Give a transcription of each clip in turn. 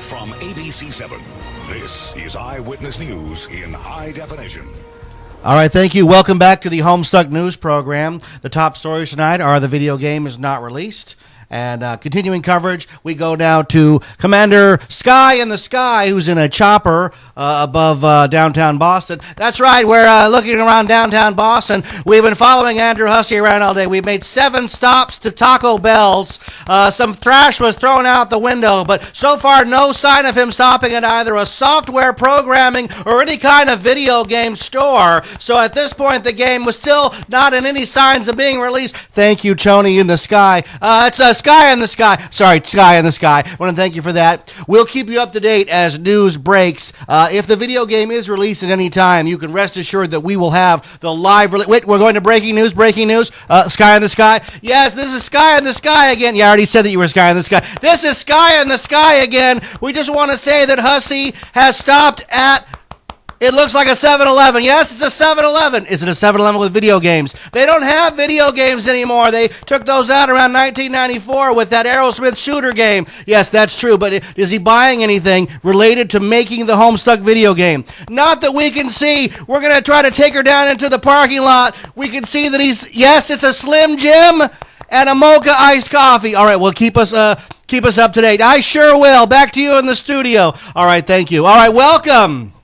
From ABC7, this is Eyewitness News in high definition. All right, thank you. Welcome back to the Homestuck News program. The top stories tonight are the video game is not released. And continuing coverage, we go now to Commander Sky in the Sky, who's in a chopper above downtown Boston. That's right, we're looking around downtown Boston. We've been following Andrew Husky around all day. We've made 7 stops to Taco Bell's. Some trash was thrown out the window, but so far no sign of him stopping at either a software programming or any kind of video game store. So at this point, the game was still not in any signs of being released. Thank you, Choni in the Sky. It's Sky in the Sky. Sorry, Sky in the Sky. I want to thank you for that. We'll keep you up to date as news breaks. If the video game is released at any time, you can rest assured that we will have the live release. Wait, we're going to breaking news. Sky in the Sky. Yes, this is Sky in the Sky again. Yeah, I already said that you were Sky in the Sky. This is Sky in the Sky again. We just want to say that Hussey has stopped at... It looks like a 7-Eleven. Yes, it's a 7-Eleven. Is it a 7-Eleven with video games? They don't have video games anymore. They took those out around 1994 with that Aerosmith shooter game. Yes, that's true, but is he buying anything related to making the Homestuck video game? Not that we can see. We're going to try to take her down into the parking lot. We can see that yes, it's a Slim Jim and a mocha iced coffee. All right, well, keep us up to date. I sure will. Back to you in the studio. All right, thank you. All right, welcome.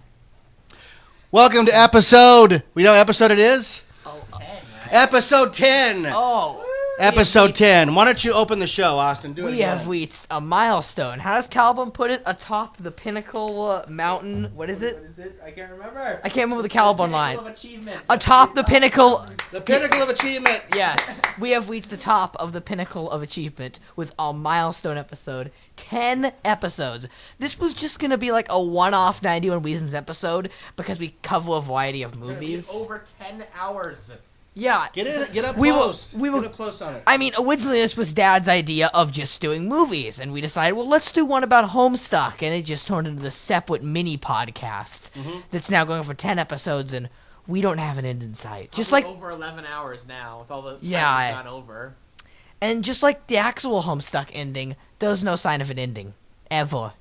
Welcome to episode, we know what episode it is? 10, right? Episode 10. Oh. Episode 10. Why don't you open the show, Austin? We have reached a milestone. How does Caliban put it? Atop the pinnacle mountain. What is it? What is it? I can't remember. I can't remember the Caliban line. Pinnacle of achievement. Atop the pinnacle. The pinnacle of achievement. Yes. We have reached the top of the pinnacle of achievement with our milestone episode. 10 episodes. This was just going to be like a one-off 91 Reasons episode because we cover a variety of movies. Over 10 hours. Yeah. Get up close. Get up close on it. I mean, originally this was Dad's idea of just doing movies, and we decided, well, let's do one about Homestuck, and it just turned into the separate mini podcast that's now going for 10 episodes, and we don't have an end in sight. Probably just like over 11 hours now with all the time we've gone over. And just like the actual Homestuck ending, there's no sign of an ending. Ever.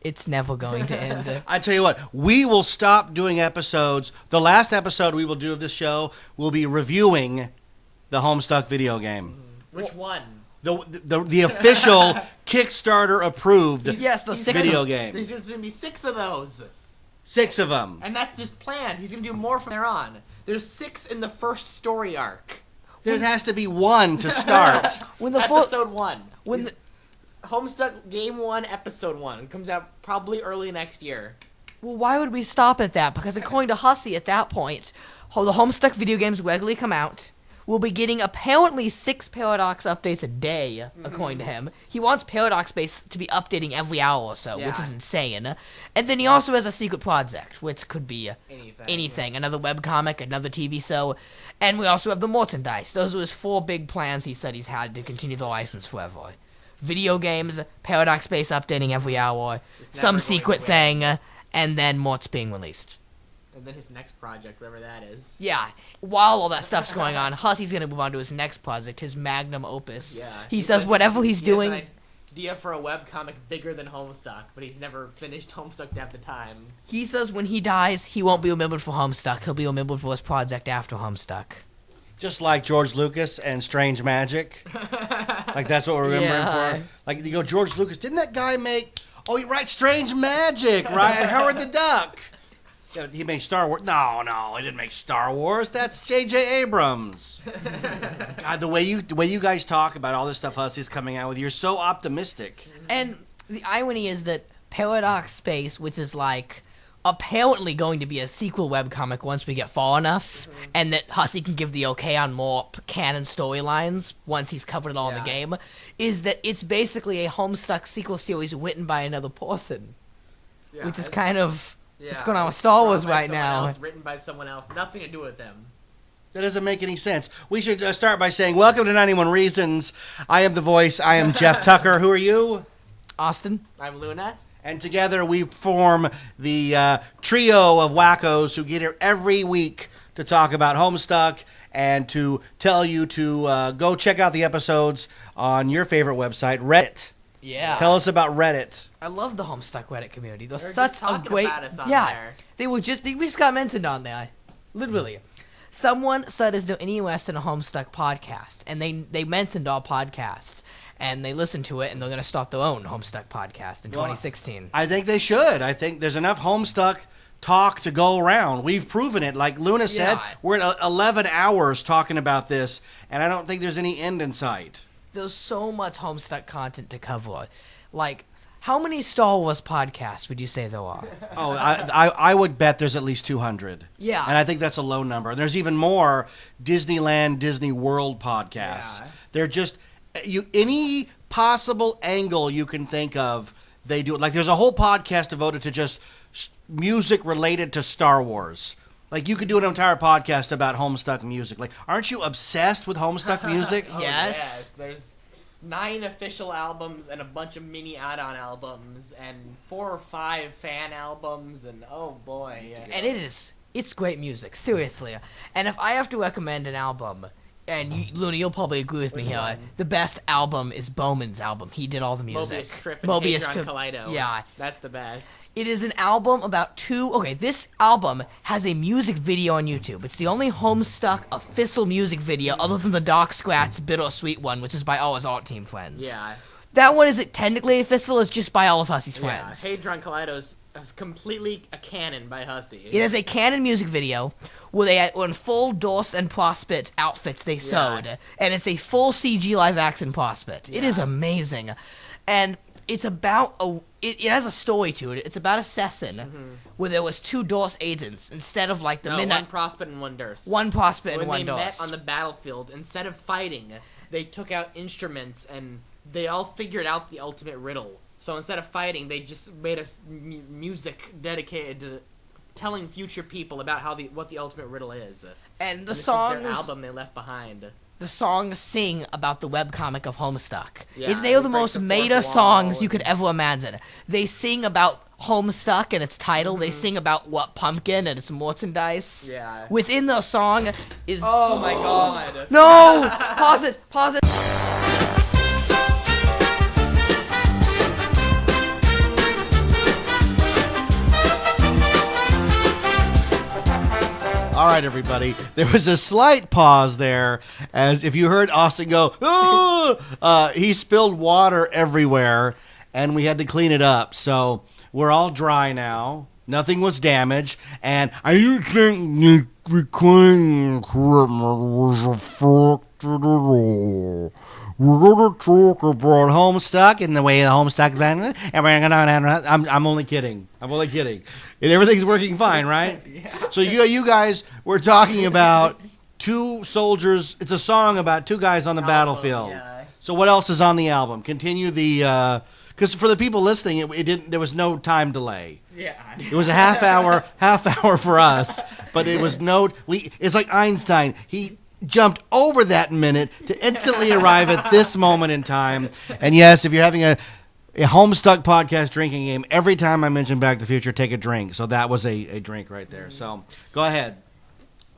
It's never going to end. I tell you what, we will stop doing episodes. The last episode we will do of this show will be reviewing the Homestuck video game. Which one? The official Kickstarter approved video game. There's going to be 6 of those. 6 of them. And that's just planned. He's going to do more from there on. There's 6 in the first story arc. There has to be one to start. Episode 1. Homestuck Game 1, Episode 1. Comes out probably early next year. Well, why would we stop at that? Because according to Hussey at that point, the Homestuck video games regularly come out. We'll be getting apparently 6 Paradox updates a day, according to him. He wants Paradox Base to be updating every hour or so, which is insane. And then he also has a secret project, which could be anything. Another webcomic, another TV show. And we also have the merchandise. Those are his 4 big plans he said he's had to continue the license forever. Video games, Paradox Base updating every hour, some secret thing, and then Mort's being released. And then his next project, whatever that is. Yeah. While all that stuff's going on, Hussey's going to move on to his next project, his magnum opus. Yeah. He says whatever he's doing... He has an idea for a webcomic bigger than Homestuck, but he's never finished Homestuck to have the time. He says when he dies, he won't be remembered for Homestuck. He'll be remembered for his project after Homestuck. Just like George Lucas and Strange Magic. Like, that's what we're remembering for. Like, you go, George Lucas, didn't that guy make... Oh, you're right, Strange Magic, right? And Howard the Duck. Yeah, he made Star Wars. No, he didn't make Star Wars. That's J.J. Abrams. God, the way you guys talk about all this stuff Hussey's coming out with, you're so optimistic. And the irony is that Paradox Space, which is like... apparently going to be a sequel webcomic once we get far enough, and that Hussey can give the okay on more canon storylines once he's covered it all in the game, is that it's basically a Homestuck sequel series written by another person, which is kind of what's going on with Star Wars right now. Written by someone else, nothing to do with them. That doesn't make any sense. We should start by saying, welcome to 91 Reasons. I am the voice. I am Jeff Tucker. Who are you? Austin. I'm Luna. And together we form the trio of wackos who get here every week to talk about Homestuck and to tell you to go check out the episodes on your favorite website, Reddit. Yeah. Tell us about Reddit. I love the Homestuck Reddit community. They're They're such just a talking great. about us on yeah. there. We just got mentioned on there. Literally. Someone said, is there any interest in a Homestuck podcast? And they mentioned our podcast. And they listened to it, and they're going to start their own Homestuck podcast in 2016. I think they should. I think there's enough Homestuck talk to go around. We've proven it. Like Luna said, Yeah. we're at 11 hours talking about this, and I don't think there's any end in sight. There's so much Homestuck content to cover. Like, how many Star Wars podcasts would you say there are? Oh, I would bet there's at least 200. Yeah. And I think that's a low number. And there's even more Disneyland, Disney World podcasts. Yeah. They're just any possible angle you can think of, they do it. Like there's a whole podcast devoted to just music related to Star Wars. Like you could do an entire podcast about Homestuck music. Like, aren't you obsessed with Homestuck music? Oh, Yes. There's 9 official albums and a bunch of mini add-on albums and 4 or 5 fan albums and oh boy. Yeah. And it's great music, seriously. And if I have to recommend an album, and Luna, you'll probably agree with me Which here, one? the best album is Bowman's album. He did all the music. Mobius Strip and Hadron Collider. Yeah. That's the best. It is an album about this album has a music video on YouTube. It's the only Homestuck official music video other than the Doc Scratch Bittersweet one, which is by all his art team friends. Yeah. That one isn't technically official, it's just by all of Hussie's Yeah. friends. Hadron Collider's completely a canon by Hussey. It is a canon music video where they had on full Dorse and Prospect outfits they sewed, and it's a full CG live action Prospect. It is amazing, and it's about it has a story to it. It's about a session where there was 2 Dorse agents instead of like the midnight. One Prospect and one Durst. One Prospect and When one they Dorse. met on the battlefield, instead of fighting, they took out instruments and they all figured out the ultimate riddle. So instead of fighting, they just made a music dedicated to telling future people about what the ultimate riddle is. And the This songs, is their album they left behind. the songs sing about the webcomic of Homestuck. Yeah, They are the they break most the fourth meta wall songs you and- could ever imagine. They sing about Homestuck and its title. They sing about what pumpkin and its merchandise. Yeah. Within the song is Oh my god. no. Pause it. All right, everybody. There was a slight pause there, as if you heard Austin go, "Oh!" He spilled water everywhere, and we had to clean it up. So we're all dry now. Nothing was damaged, and I don't think the recording equipment was affected at all. We're going to talk about Homestuck and the way the Homestuck land. I'm only kidding. I'm only kidding. And everything's working fine, right? So you guys were talking about 2 soldiers. It's a song about 2 guys on the battlefield. Yeah. So what else is on the album? Continue the because for the people listening, it didn't. There was no time delay. Yeah. It was a half hour for us, but it was It's like Einstein. He jumped over that minute to instantly arrive at this moment in time. And yes, if you're having a Homestuck podcast drinking game, every time I mention Back to the Future, take a drink. So that was a drink right there. So go ahead.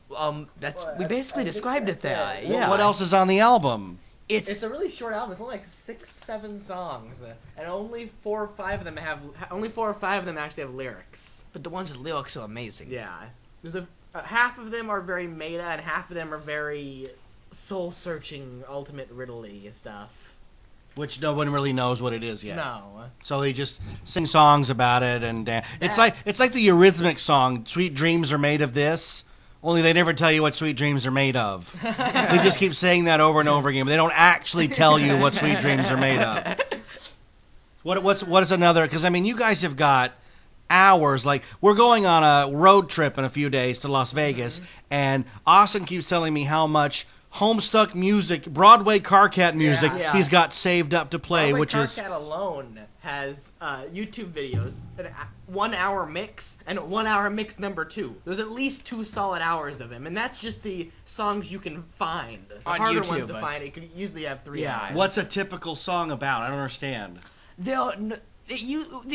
We basically described it there. Yeah. What else is on the album? It's a really short album. It's only like 6-7 songs, and only 4 or 5 of them actually have lyrics. But the ones with lyrics are amazing. Yeah, there's half of them are very meta, and half of them are very soul-searching, ultimate riddle-y stuff. Which no one really knows what it is yet. No. So they just sing songs about it, and it's like the Eurythmics song, "Sweet Dreams Are Made of This." Only they never tell you what sweet dreams are made of. They just keep saying that over and over again, but they don't actually tell you what sweet dreams are made of. What is another? Because I mean, you guys have got hours. Like we're going on a road trip in a few days to Las Vegas, and Austin keeps telling me how much Homestuck music, Broadway car cat music, Yeah. he's got saved up to play, Broadway which is. Car Cat alone has YouTube videos, an 1 hour mix, and 1 hour mix number 2. There's at least 2 solid hours of him, and that's just the songs you can find. The On harder YouTube, ones to but- find, it could usually have 3 Yeah. hours. What's a typical song about? I don't understand. They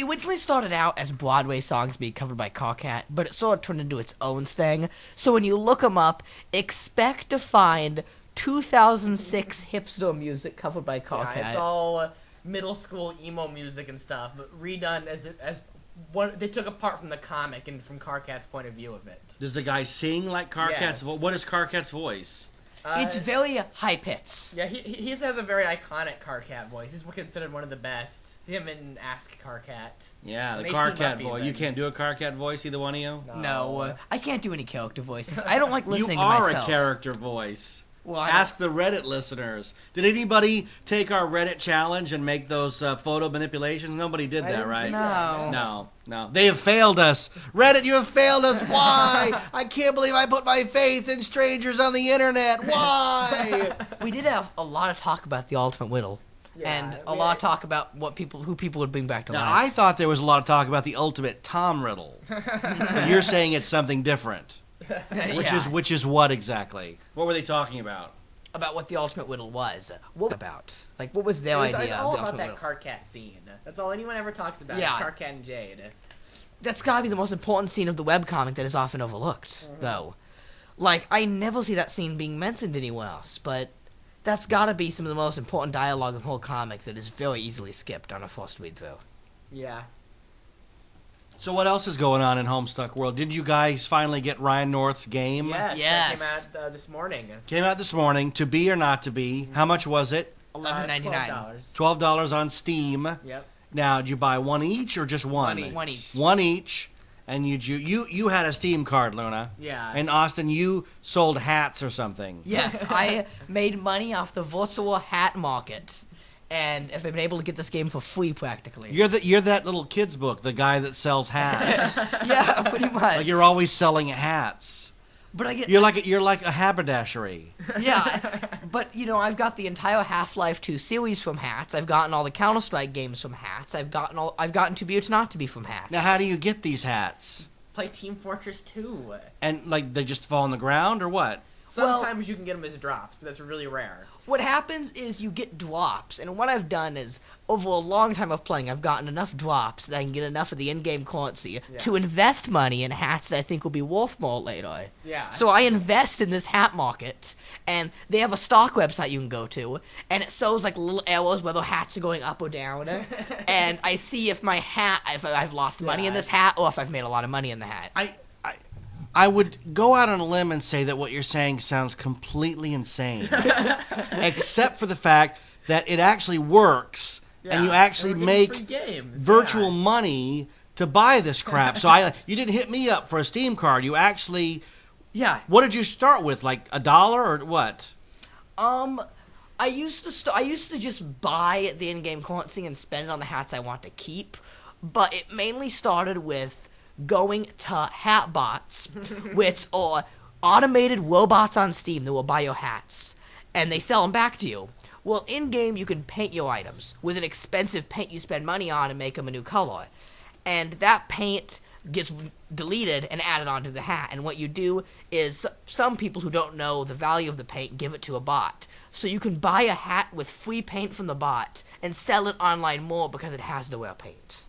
originally started out as Broadway songs being covered by Carcat, but it sort of turned into its own thing. So when you look them up, expect to find 2006 hipster music covered by Carcat. Yeah, it's all middle school emo music and stuff, but redone as what they took apart from the comic and from Carcat's point of view of it. Does the guy sing like Carcat's? Yes. What is Carcat's voice? It's very high pitched. Yeah, he has a very iconic Carcat voice. He's considered one of the best. Him and Ask Carcat. Yeah, And the they team Carcat up voice. even. You can't do a Carcat voice, either one of you? No, I can't do any character voices. I don't like listening You to are myself. a character voice. Well, I Ask the Reddit listeners. Did anybody take our Reddit challenge and make those photo manipulations? Nobody did I that, didn't right? see No. No. They have failed us. Reddit, you have failed us. Why? I can't believe I put my faith in strangers on the internet. Why? We did have a lot of talk about the Ultimate Riddle, and a lot of talk about who people would bring back to Now, life. I thought there was a lot of talk about the ultimate Tom Riddle. But you're saying it's something different. Which is what exactly? What were they talking about? About what the Ultimate Riddle was. What was their It was idea all of the about Ultimate that Riddle? Carcat scene. That's all anyone ever talks about. Yeah. Is Carcat and Jade. That's gotta be the most important scene of the webcomic that is often overlooked, though. Like, I never see that scene being mentioned anywhere else, but that's gotta be some of the most important dialogue of the whole comic that is very easily skipped on a first read-through. Yeah. So what else is going on in Homestuck World? Did you guys finally get Ryan North's game? Yes. Yes. That came out this morning. Came out this morning. To be or not to be. How much was it? $11.99. $12. $12 on Steam. Yep. Now, did you buy one each or just one? One each. One each. And you had a Steam card, Luna. Yeah. And Austin, you sold hats or something. Yes, I made money off the virtual hat market, and have been able to get this game for free practically. You're that little kid's book, the guy that sells hats. Yeah, pretty much. Like you're always selling hats. But I get You're like a haberdashery. yeah, but I've got the entire Half-Life 2 series from hats. I've gotten all the Counter-Strike games from hats. I've gotten To Be or To Not to Be from hats. Now, how do you get these hats? Play Team Fortress 2. And like they just fall on the ground or what? Sometimes you can get them as drops, but that's really rare. What happens is you get drops, and what I've done is, over a long time of playing, I've gotten enough drops that I can get enough of the in-game currency to invest money in hats that I think will be worth more later. Yeah. So I invest in this hat market, and they have a stock website you can go to, and it shows like little arrows whether hats are going up or down, and I see if my hat, if I've lost money in this hat, or if I've made a lot of money in the hat. I would go out on a limb and say that what you're saying sounds completely insane. Except for the fact that it actually works and you actually and we're getting make free games. virtual money to buy this crap. So you didn't hit me up for a Steam card. You actually Yeah. What did you start with? Like $1 or what? I used to just buy the in-game currency and spend it on the hats I want to keep, but it mainly started with going to Hatbots, which are automated robots on Steam that will buy your hats, and they sell them back to you. Well, in-game, you can paint your items with an expensive paint you spend money on and make them a new color. And that paint gets deleted and added onto the hat. And what you do is, some people who don't know the value of the paint give it to a bot. So you can buy a hat with free paint from the bot and sell it online more because it has to wear paint.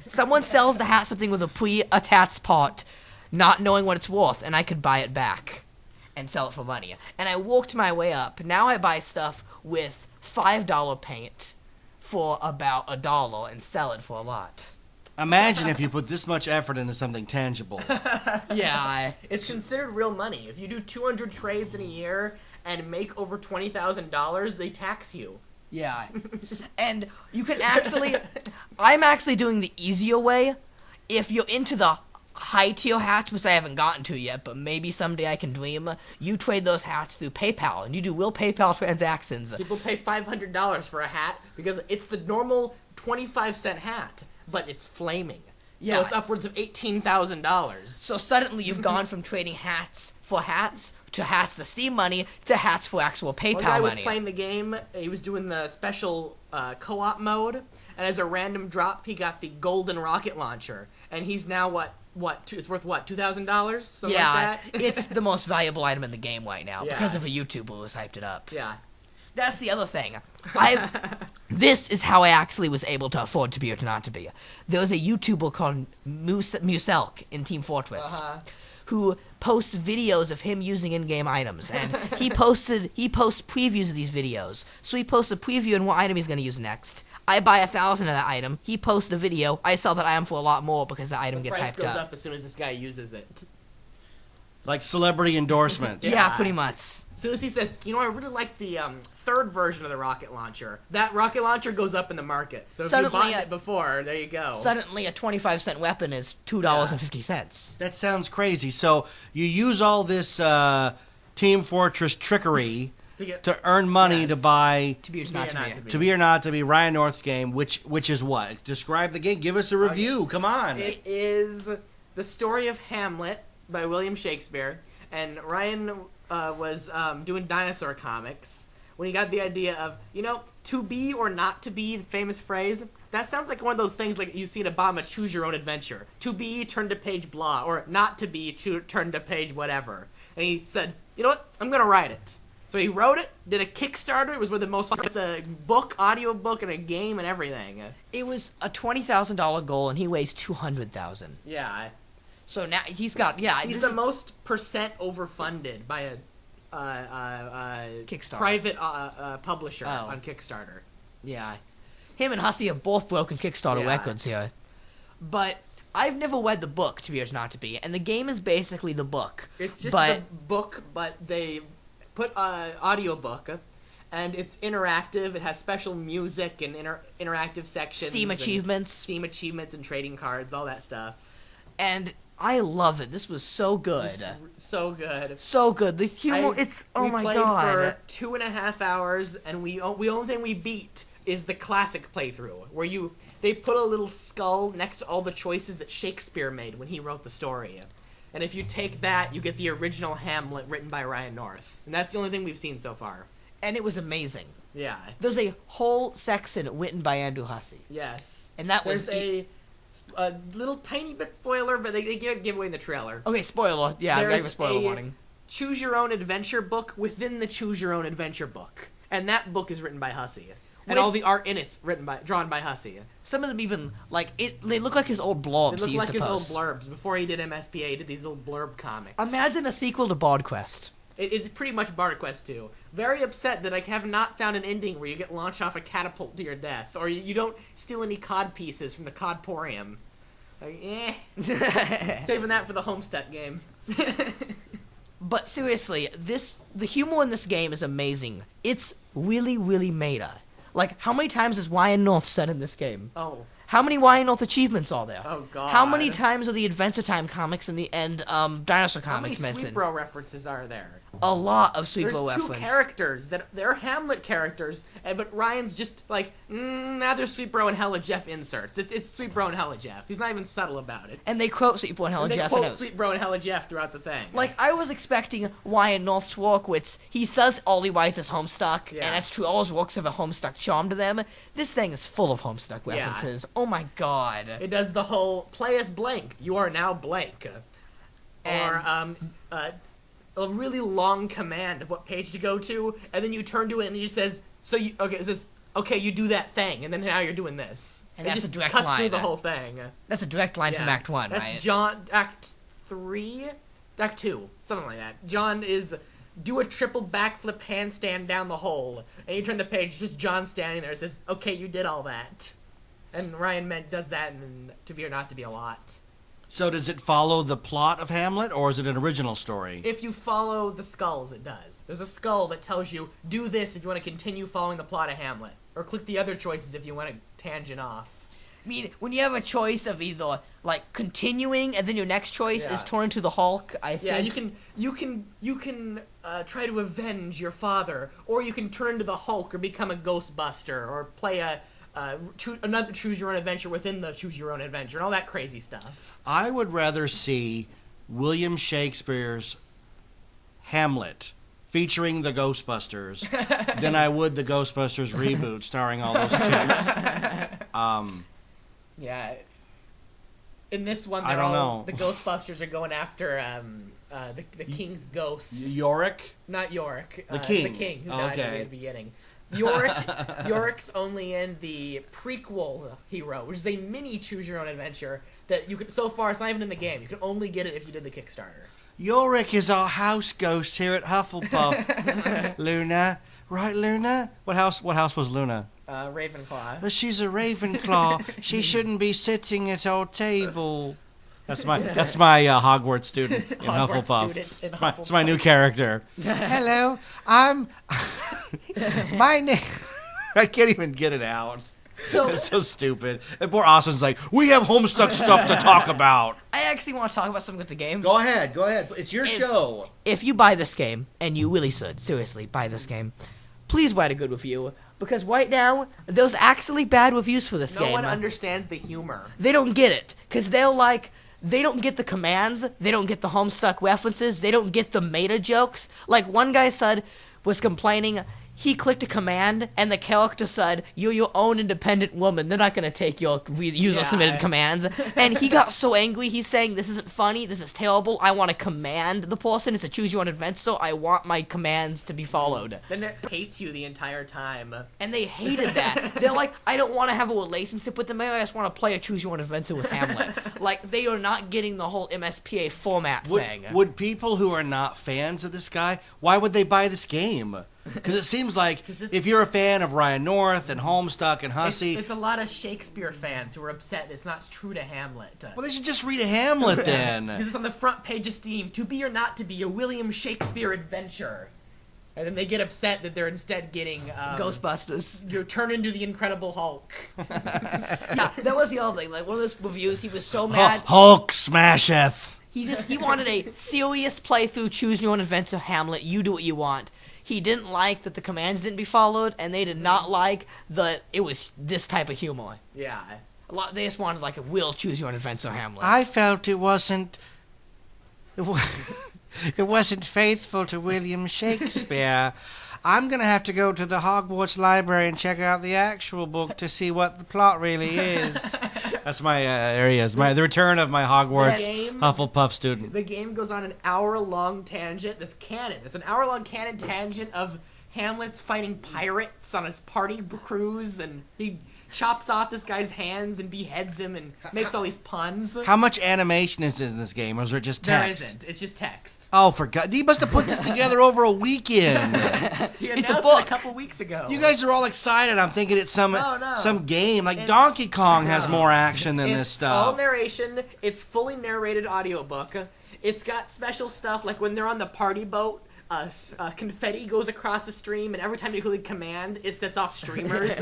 Someone sells the hat something with a pre-attached part, not knowing what it's worth, and I could buy it back and sell it for money. And I worked my way up. Now I buy stuff with $5 paint for about $1 and sell it for a lot. Imagine if you put this much effort into something tangible. Yeah, It's considered real money. If you do 200 trades in a year and make over $20,000, they tax you. yeah. And you can actually, I'm actually doing the easier way. If you're into the high tier hats, which I haven't gotten to yet, but maybe someday I can dream, you trade those hats through PayPal, and you do real PayPal transactions. People pay $500 for a hat because it's the normal 25-cent hat, but it's flaming. Yeah. So it's upwards of $18,000. So suddenly you've gone from trading hats for hats to hats to Steam money to hats for actual PayPal One guy was money. playing the game, he was doing the special co-op mode, and as a random drop, he got the golden rocket launcher, and he's now it's worth what, $2,000? Something Yeah, like that? it's the most valuable item in the game right now Yeah. because of a YouTuber who's hyped it up. Yeah. That's the other thing. This is how I actually was able to afford To Be or To Not to Be. There was a YouTuber called Muselk in Team Fortress who posts videos of him using in-game items, and he posts previews of these videos. So he posts a preview on what item he's going to use next. I buy 1,000 of that item. He posts a video. I sell that item for a lot more because the item gets price hyped goes up as soon as this guy uses it. Like celebrity endorsement. Yeah, pretty much. As soon as he says, I really like the third version of the rocket launcher, that rocket launcher goes up in the market. So if you bought it before, there you go. Suddenly, a 25-cent weapon is $2.50. That sounds crazy. So you use all this Team Fortress trickery to earn money to buy To Be or Not To Be. To Be or Not To Be, Ryan North's game, which is what? Describe the game. Give us a review. Come on. It is the story of Hamlet by William Shakespeare, and Ryan was doing dinosaur comics when he got the idea of, to be or not to be, the famous phrase. That sounds like one of those things like you see at the bottom of Choose Your Own Adventure. To be, turn to page blah, or not to be, turn to page whatever. And he said, you know what, I'm going to write it. So he wrote it, did a Kickstarter. It was one of the most fun. It's a book, audio book, and a game and everything. It was a $20,000 goal, and he weighs 200,000. Yeah. So now he's got, He's the most percent overfunded by a Kickstarter. private publisher on Kickstarter. Yeah. Him and Hussey have both broken Kickstarter records here. But I've never read the book, To Be or Not To Be, and the game is basically the book. It's just the book, but they put an audiobook, and it's interactive. It has special music and interactive sections. Steam achievements and trading cards, all that stuff. And I love it. This was so good. So good. So good. The humor, oh my god. We played for 2.5 hours, and the only thing we beat is the classic playthrough, where they put a little skull next to all the choices that Shakespeare made when he wrote the story. And if you take that, you get the original Hamlet written by Ryan North. And that's the only thing we've seen so far. And it was amazing. Yeah. There's a whole section written by Andrew Hussey. Yes. And that was... There's a little tiny bit spoiler, but they give away in the trailer. Okay, spoiler. Yeah, I gave a spoiler warning. Choose Your Own Adventure book within the Choose Your Own Adventure book. And that book is written by Hussey. And all the art in it's drawn by Hussey. Some of them even, they look like his old blorbs They he look used like to his post. old blurbs. Before he did MSPA, he did these little blurb comics. Imagine a sequel to Bard Quest. It's pretty much Bard Quest 2. Very upset that I have not found an ending where you get launched off a catapult to your death, or you don't steal any cod pieces from the Codporium. Saving that for the Homestuck game. But seriously, the humor in this game is amazing. It's really, really meta. How many times has Ryan North said in this game? Oh. How many Ryan North achievements are there? Oh, God. How many times are the Adventure Time comics and Dinosaur comics mentioned? How many Sweet Bro references are there? A lot of Sweet Bro references. There's 2 characters they're Hamlet characters, but Ryan's just now there's Sweet Bro and Hella Jeff inserts. It's Sweet Bro and Hella Jeff. He's not even subtle about it. And they quote Sweet Bro and Hella Jeff. They quote Sweet Bro and Hella Jeff throughout the thing. I was expecting Ryan North's work, which he says all he writes is Homestuck, and that's true. All his works have a Homestuck charm to them. This thing is full of Homestuck references. Oh my god. It does the whole play as blank. You are now blank. And, or a really long command of what page to go to, and then you turn to it and it just says, it says, okay, you do that thing, and then now you're doing this. And it that's just a direct cuts line. through the whole thing. That's a direct line from Act 1, right? That's Act 3? Act 2, something like that. John is, do a triple backflip handstand down the hole, and you turn the page, it's just John standing there, and says, okay, you did all that. And Ryan does that in To Be or Not To Be a lot. So does it follow the plot of Hamlet, or is it an original story? If you follow the skulls, it does. There's a skull that tells you, do this if you want to continue following the plot of Hamlet. Or click the other choices if you want to tangent off. I mean, when you have a choice of either, continuing, and then your next choice is turn to the Hulk, I think... Yeah, you can try to avenge your father, or you can turn to the Hulk or become a Ghostbuster, or play another Choose Your Own Adventure within the Choose Your Own Adventure, and all that crazy stuff. I would rather see William Shakespeare's Hamlet featuring the Ghostbusters than I would the Ghostbusters reboot starring all those chicks. Yeah. In this one, I don't know. The Ghostbusters are going after the king's ghost. Yorick? Not Yorick. The king. The king, who died at the beginning. Yorick's only in the prequel he wrote, which is a mini Choose Your Own Adventure that you could. So far, it's not even in the game. You can only get it if you did the Kickstarter. Yorick is our house ghost here at Hufflepuff. Luna. Right, Luna? What house was Luna? Ravenclaw. She's a Ravenclaw. She shouldn't be sitting at our table. That's my Hogwarts student in Hufflepuff. It's my new character. Hello, I'm. My name. I can't even get it out. So it's so stupid. And poor Austin's like, we have Homestuck stuff to talk about. I actually want to talk about something with the game. Go ahead. It's your show. If you buy this game, and you really should, seriously, buy this game, please write a good review. Because right now, there's actually bad reviews for this game. No one understands the humor. They don't get it. Because they don't get the commands, they don't get the Homestuck references, they don't get the meta jokes. Like, one guy was complaining, he clicked a command, and the character said, "You're your own independent woman. They're not going to take your user-submitted commands." And he got so angry, he's saying, "This isn't funny, this is terrible, I want to command the person. It's a choose-your-own adventure, so I want my commands to be followed." Then it hates you the entire time. And they hated that. They're like, "I don't want to have a relationship with the mayor, I just want to play a choose-your-own adventure with Hamlet." Like, they are not getting the whole MSPA format thing. Would people who are not fans of this guy, why would they buy this game? Because it seems like if you're a fan of Ryan North and Homestuck and Hussey... It's a lot of Shakespeare fans who are upset it's not true to Hamlet. Well, they should just read a Hamlet then. Because it's on the front page of Steam. To be or not to be, a William Shakespeare adventure. And then they get upset that they're instead getting... Ghostbusters. You turn into the Incredible Hulk. Yeah, that was the other thing. Like, one of those reviews, he was so mad. Hulk smasheth. He wanted a serious playthrough, choose your own adventure, Hamlet, you do what you want. He didn't like that the commands didn't be followed, and they did not like that it was this type of humor. Yeah. They just wanted like a real choose your own adventure, Hamlet. I felt it wasn't faithful to William Shakespeare. I'm going to have to go to the Hogwarts library and check out the actual book to see what the plot really is. That's my areas. The return of my Hogwarts Hufflepuff student. The game goes on an hour-long tangent that's canon. It's an hour-long canon tangent of Hamlet's fighting pirates on his party cruise, and he chops off this guy's hands and beheads him and makes all these puns. How much animation is in this game, or is it just text? There isn't. It's just text. Oh, for God. He must have put this together over a weekend. He announced It's a book. it a couple weeks ago. You guys are all excited. I'm thinking it's some game. Like Donkey Kong has more action than this stuff. It's all narration. It's fully narrated audiobook. It's got special stuff, like when they're on the party boat, confetti goes across the stream, and every time you click command, it sets off streamers.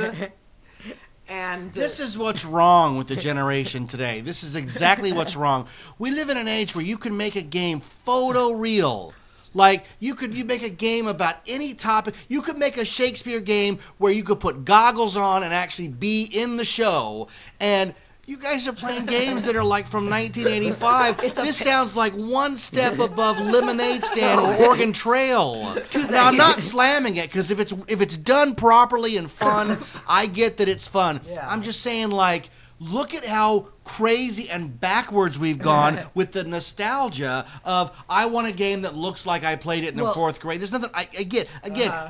And this is what's wrong with the generation today. This is exactly what's wrong. We live in an age where you can make a game photoreal. Like, you make a game about any topic. You could make a Shakespeare game where you could put goggles on and actually be in the show. And you guys are playing games that are like from 1985. This sounds like one step above Lemonade Stand or Oregon Trail. Now, I'm not slamming it, because if it's done properly and fun, I get that it's fun. Yeah. I'm just saying, like, look at how crazy and backwards we've gone with the nostalgia of, I want a game that looks like I played it in the 4th grade. There's nothing, I get,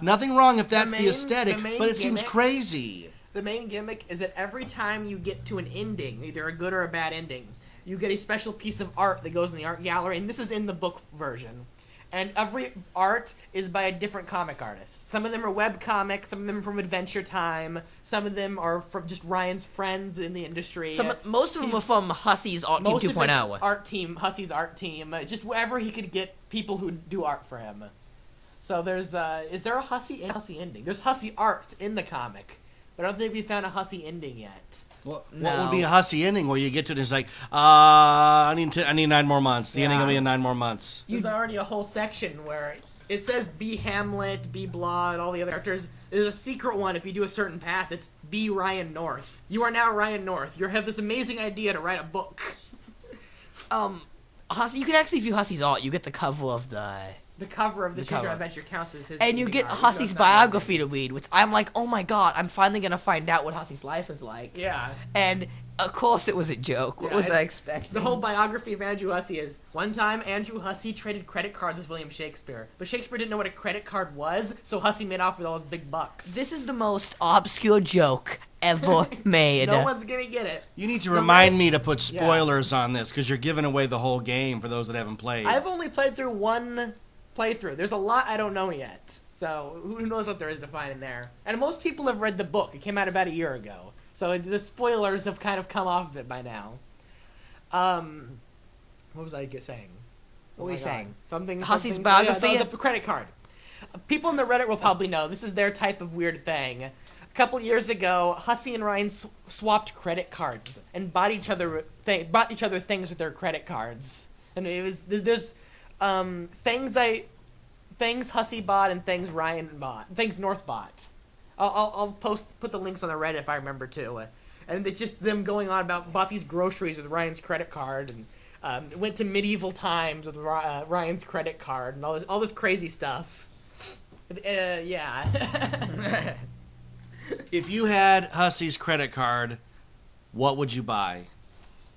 nothing wrong if that's the aesthetic, but it seems crazy. The main gimmick is that every time you get to an ending, either a good or a bad ending, you get a special piece of art that goes in the art gallery, and this is in the book version. And every art is by a different comic artist. Some of them are web comics, some of them are from Adventure Time, some of them are from just Ryan's friends in the industry. Most of them are from Hussey's Art Team 2.0. Most of it's art team, Hussey's art team, just wherever he could get people who do art for him. So there's, is there a Hussey ending? There's Hussey art in the comic. But I don't think we found a Hussey ending yet. What would be a Hussey ending where you get to it and it's like, I need 9 more months. The ending will be in 9 more months. There's already a whole section where it says be Hamlet, be blah, and all the other characters. There's a secret one if you do a certain path. It's be Ryan North. You are now Ryan North. You have this amazing idea to write a book. Hussey, you can actually view Hussey's art. You get the cover of the The cover of the Choose Your cover. Adventure counts as his. And you ending get art. Hussey's That's not really- biography to read, which I'm like, oh my god, I'm finally gonna find out what Hussey's life is like. Yeah. And of course it was a joke. What Yeah, was I it's- expecting? The whole biography of Andrew Hussey is, one time Andrew Hussey traded credit cards with William Shakespeare. But Shakespeare didn't know what a credit card was, so Hussey made off with all his big bucks. This is the most obscure joke ever made. No one's gonna get it. You need to remind me to put spoilers on this because you're giving away the whole game for those that haven't played. I've only played through one playthrough. There's a lot I don't know yet. So who knows what there is to find in there. And most people have read the book. It came out about a year ago. So the spoilers have kind of come off of it by now. What was I saying? What were you saying? Something. Hussey's something- biography? Yeah, the credit card. People in the Reddit will probably know. This is their type of weird thing. A couple years ago, Hussey and Ryan swapped credit cards and bought each other things with their credit cards. And it was there's things Hussey bought and things Ryan bought, things North bought. I'll put the links on the Reddit if I remember to. And it's just them going on about bought these groceries with Ryan's credit card and went to medieval times with Ryan's credit card and all this crazy stuff. Yeah. If you had Hussey's credit card, what would you buy?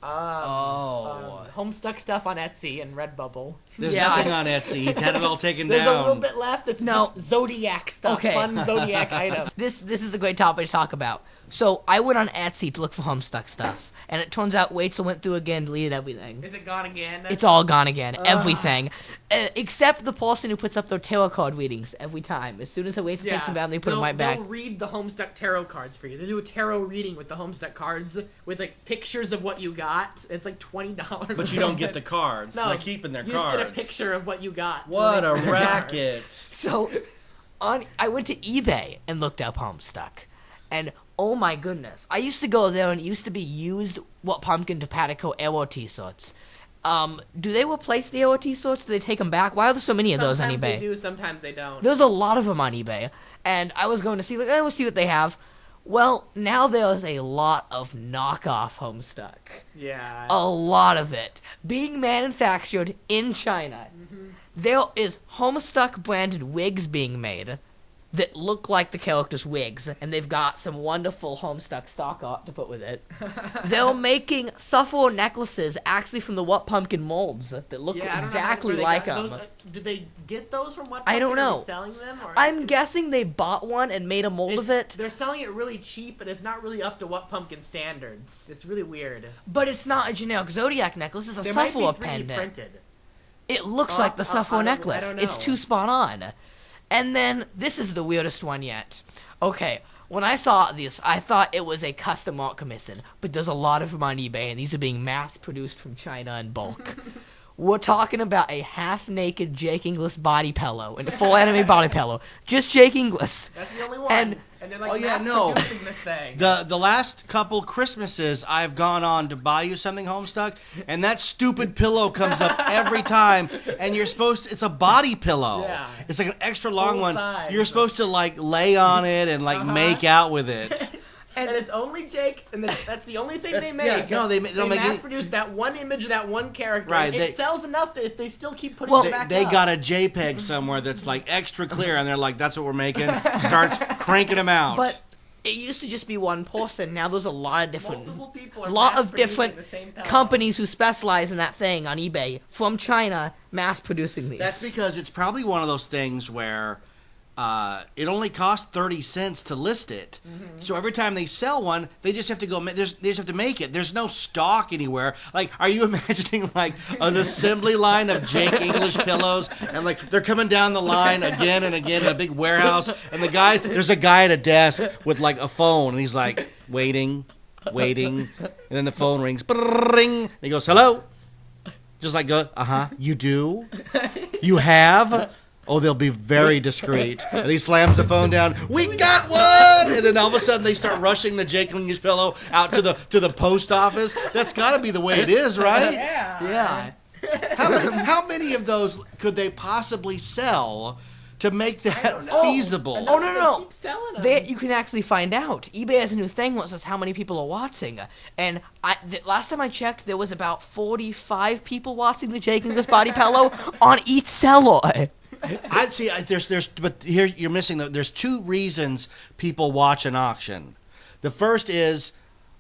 Homestuck stuff on Etsy and Redbubble. There's Yeah, nothing on Etsy. You had it all taken There's down. a little bit left that's just Zodiac stuff, Okay. fun Zodiac items. This is a great topic to talk about. So I went on Etsy to look for Homestuck stuff, and it turns out Waitsel went through again, deleted everything. Is it gone again? It's all gone again, everything, except the person who puts up their tarot card readings every time. As soon as the Waitsel takes them down, they put them right back. They'll read the Homestuck tarot cards for you. They do a tarot reading with the Homestuck cards with like pictures of what you got. It's like $20. But you don't get the cards. No, They're keeping their you cards. just get a picture of what you got. What a So they- racket. So, I went to eBay and looked up Homestuck, and oh my goodness, I used to go there and it used to be used What Pumpkin to Patico arrow T-shirts. Do they replace the arrow T-shirts? Do they take them back? Why are there so many of those on eBay? Sometimes they do, sometimes they don't. There's a lot of them on eBay, and I was going to see, like, we'll see what they have. Well, now there's a lot of knockoff Homestuck. Yeah. A lot of it. Being manufactured in China. There is Homestuck branded wigs being made that look like the characters' wigs, and they've got some wonderful Homestuck stock art to put with it. They're making Sufferer necklaces actually from the What Pumpkin molds that look Yeah, I don't know exactly where they like got them. those. Did they get those from What I don't Pumpkin? Are they know. selling them? Or I'm guessing they bought one and made a mold of it, They're selling it really cheap, but it's not really up to What Pumpkin standards. It's really weird. but it's not a generic Zodiac necklace, it's a They might be Sufferer 3D pendant. printed. It looks Oh, like the Sufferer I necklace. don't It's know. too spot on. And then, this is the weirdest one yet. Okay, when I saw this, I thought it was a custom art commission, but there's a lot of them on eBay, and these are being mass-produced from China in bulk. We're talking about a half-naked Jake Inglis body pillow, and a full anime body pillow. Just Jake Inglis. That's the only one. And- And they're like Oh, yeah, no. producing this thing. The last couple Christmases, I've gone on to buy you something, Homestuck, and that stupid pillow comes up every time, and you're supposed to, it's a body pillow. Yeah. It's like an extra long Full one. size. You're supposed to, like, lay on it and, like, make out with it. And it's only Jake, and that's the only thing they That's- make. yeah, no, they don't make mass it- produce that one image of that one character. Right, and they- it sells enough that they still keep putting Well, it back They up. got a JPEG somewhere that's, like, extra clear, and they're like, that's what we're making. Starts cranking them out. But it used to just be one person. Now there's a lot of different... Multiple people are lot of mass-producing different the same pillow. companies who specialize in that thing on eBay from China mass-producing these. That's because it's probably one of those things where it only costs 30 cents to list it. So every time they sell one, they just have to go. They just have to make it. There's no stock anywhere. Like, are you imagining like an assembly line of Jake English pillows, and like they're coming down the line again and again in a big warehouse, and there's a guy at a desk with like a phone, and he's like waiting, and then the phone rings, ring, and he goes, "Hello." Just like go, you do? You have? Oh, they'll be very discreet. And he slams the phone down. We got one! And then all of a sudden they start rushing the Jake English pillow out to the post office. That's got to be the way it is, right? yeah. How many of those could they possibly sell to make that feasible? Oh, no. They keep selling them. You can actually find out. eBay has a new thing that says how many people are watching. And last time I checked, there was about 45 people watching the Jake English body pillow on each seller. I'd see. But here you're missing. There's two reasons people watch an auction. The first is,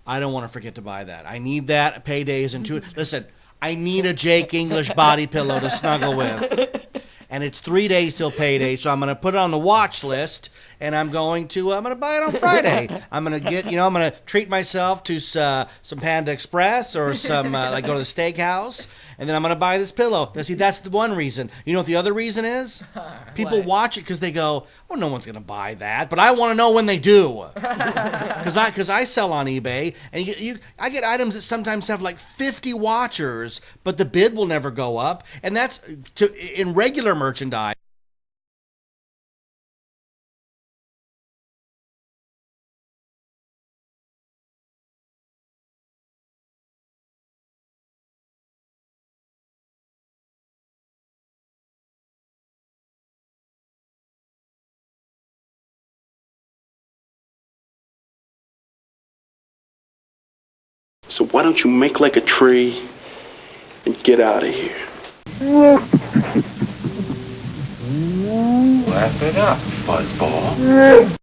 I don't want to forget to buy that. I need that. Paydays and two. Listen, I need a Jake English body pillow to snuggle with. And it's 3 days till payday, so I'm going to put it on the watch list, and I'm going to buy it on Friday. I'm going to I'm going to treat myself to some Panda Express or some go to the steakhouse, and then I'm going to buy this pillow. Now, see, that's the one reason. You know what the other reason is? People watch it because they go, well, no one's going to buy that, but I want to know when they do. Because I sell on eBay, and I get items that sometimes have like 50 watchers, but the bid will never go up, and that's in regular merchandise. So why don't you make like a tree and get out of here? Laugh it up, fuzzball.